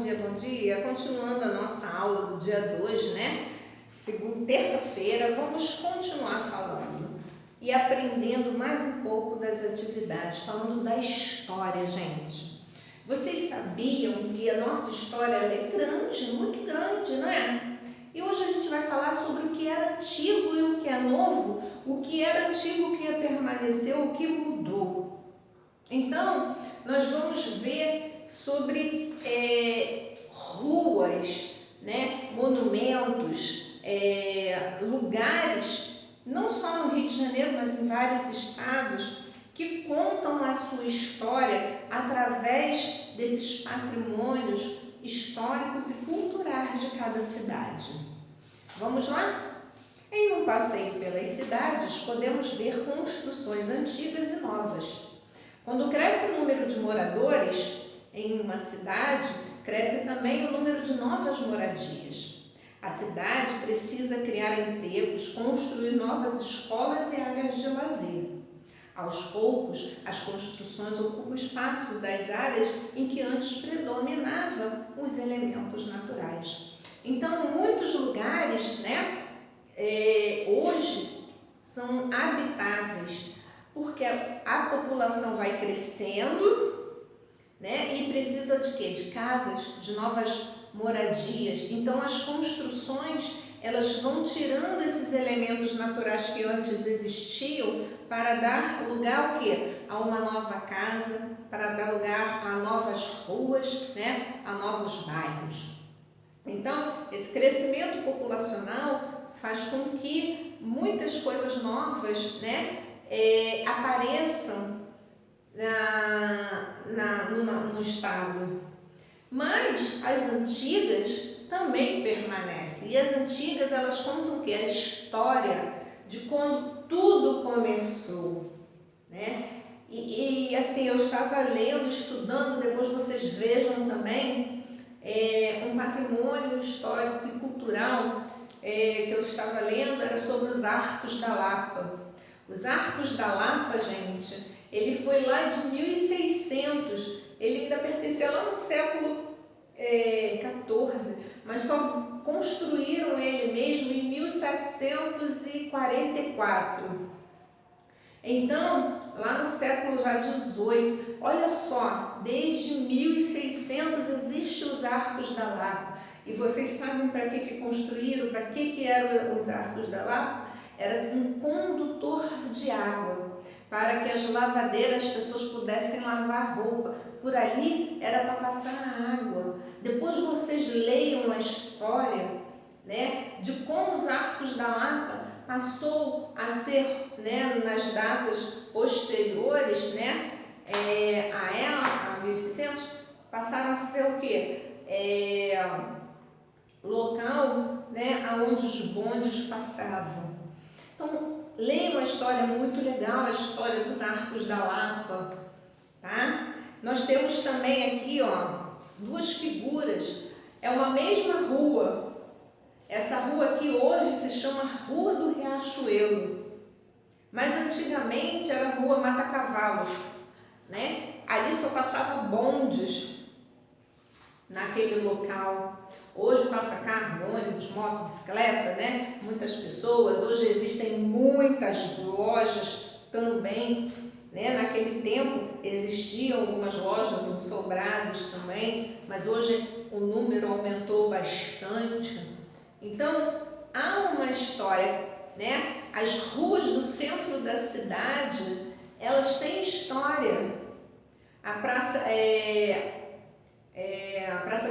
bom dia. Continuando a nossa aula do dia 2, né? Terça-feira, vamos continuar falando e aprendendo mais um pouco das atividades, falando da história, gente. Vocês sabiam que a nossa história é grande, muito grande, né? E hoje a gente vai falar sobre o que era antigo e o que é novo, o que era antigo, o que permaneceu, o que mudou. Então, nós vamos ver sobre ruas, né, monumentos, lugares, não só no Rio de Janeiro, mas em vários estados, que contam a sua história através desses patrimônios históricos e culturais de cada cidade. Vamos lá? Em um passeio pelas cidades, podemos ver construções antigas e novas. Quando cresce o número de moradores em uma cidade, cresce também o número de novas moradias. A cidade precisa criar empregos, construir novas escolas e áreas de lazer. Aos poucos, as construções ocupam espaço das áreas em que antes predominavam os elementos naturais. Então, muitos lugares, né, hoje são habitáveis, porque a população vai crescendo, né, e precisa de quê? De casas, de novas moradias. Então, as construções, elas vão tirando esses elementos naturais que antes existiam para dar lugar ao quê? A uma nova casa, para dar lugar a novas ruas, né, a novos bairros. Então, esse crescimento populacional faz com que muitas coisas novas, né, apareçam no estado. Mas as antigas também permanecem. E as antigas, elas contam o quê? A história de quando tudo começou, né? E assim, eu estava lendo, estudando, depois vocês vejam também um patrimônio histórico e cultural que eu estava lendo, era sobre os Arcos da Lapa. Os Arcos da Lapa, gente, ele foi lá de 1600, ele ainda pertencia lá no século XIV, mas só construíram ele mesmo em 1744. Então, lá no século já XVIII, olha só, desde 1600 existem os Arcos da Lapa. E vocês sabem para que construíram, para que eram os Arcos da Lapa? Era um condutor de água, para que as lavadeiras, as pessoas pudessem lavar roupa. Por ali era para passar a água. Depois vocês leiam a história, né, de como os Arcos da Lapa passou a ser, né, nas datas posteriores, né, a 1600, passaram a ser o quê? Local, né, onde os bondes passavam. Então, leiam uma história muito legal, a história dos Arcos da Lapa, tá? Nós temos também aqui, ó, duas figuras, é uma mesma rua. Essa rua aqui hoje se chama Rua do Riachuelo, mas antigamente era Rua Mata Cavalos, né? Ali só passava bondes naquele local. Hoje passa carro, ônibus, moto, bicicleta, né? Muitas pessoas. Hoje existem muitas lojas também, né? Naquele tempo existiam algumas lojas, uns sobrados também, mas hoje o número aumentou bastante. Então, há uma história, né? As ruas do centro da cidade, elas têm história. A Praça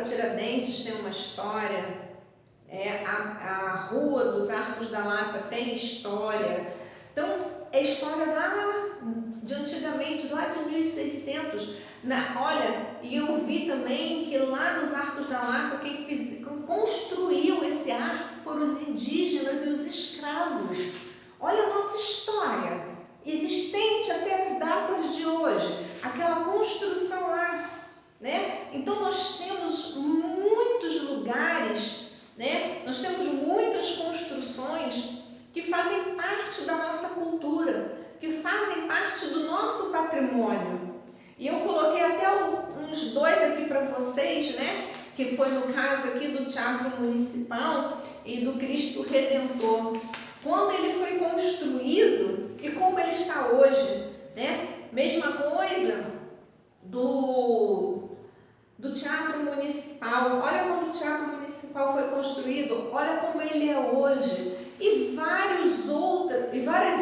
Tiradentes tem uma história, a Rua dos Arcos da Lapa tem história. Então, é história lá de antigamente, lá de 1600. Olha, e eu vi também que lá nos Arcos da Lapa, quem construiu esse arco foram os indígenas e os escravos. Olha a nossa história, existente até as datas de hoje, aquela construção lá, né? Então nós temos muitos lugares, né? Nós temos muitas construções que fazem parte da nossa cultura, que fazem parte do nosso patrimônio. E eu coloquei até uns dois aqui para vocês, né? que foi no caso aqui do Teatro Municipal e do Cristo Redentor. Quando ele foi construído e como ele está hoje, né? Mesma coisa do Teatro Municipal. Olha quando o Teatro Municipal foi construído, olha como ele é hoje. E várias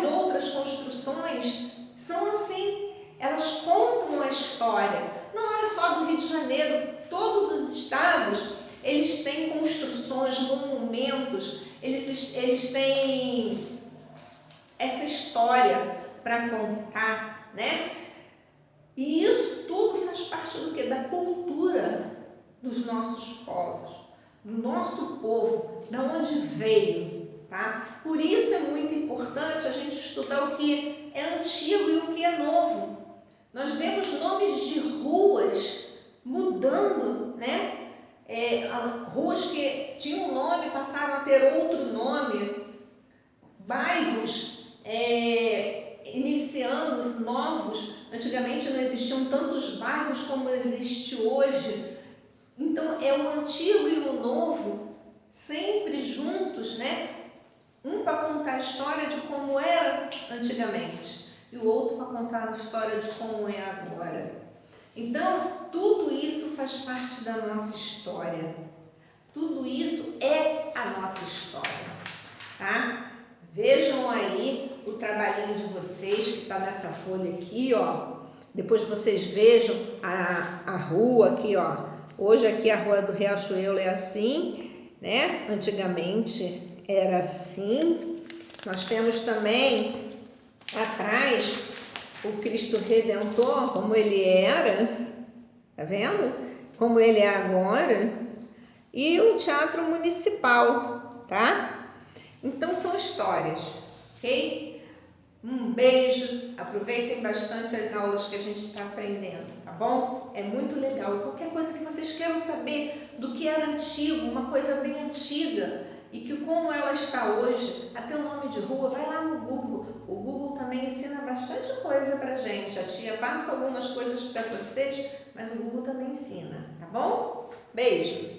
outras construções são assim, elas contam a história. Não é só do Rio de Janeiro, todos os estados, eles têm construções, monumentos, eles têm essa história para contar, né? E isso tudo faz parte do quê? Da cultura dos nossos povos, do nosso povo, da onde veio, tá? Por isso é muito importante a gente estudar o que é antigo e o que é novo. Nós vemos nomes de ruas mudando, né? Ruas que tinham um nome passaram a ter outro nome, bairros iniciando novos. Antigamente não existiam tantos bairros como existe hoje. Então é o antigo e o novo sempre juntos, né? Um para contar a história de como era antigamente e o outro para contar a história de como é agora. Então tudo isso faz parte da nossa história. Tudo isso é a nossa história, tá? Vejam aí o trabalhinho de vocês que está nessa folha aqui, ó. Depois vocês vejam a rua aqui, ó. Hoje aqui a rua do Riachuelo é assim, né? Antigamente era assim. Nós temos também atrás o Cristo Redentor, como ele era, tá vendo? Como ele é agora. E o Teatro Municipal, tá? Então são histórias, ok? Um beijo, aproveitem bastante as aulas que a gente está aprendendo, tá bom? É muito legal. Qualquer coisa que vocês queiram saber do que era antigo, uma coisa bem antiga, e que como ela está hoje, até o nome de rua, vai lá no Google. O Google também ensina bastante coisa pra gente. A tia passa algumas coisas para vocês, mas o Google também ensina, tá bom? Beijo!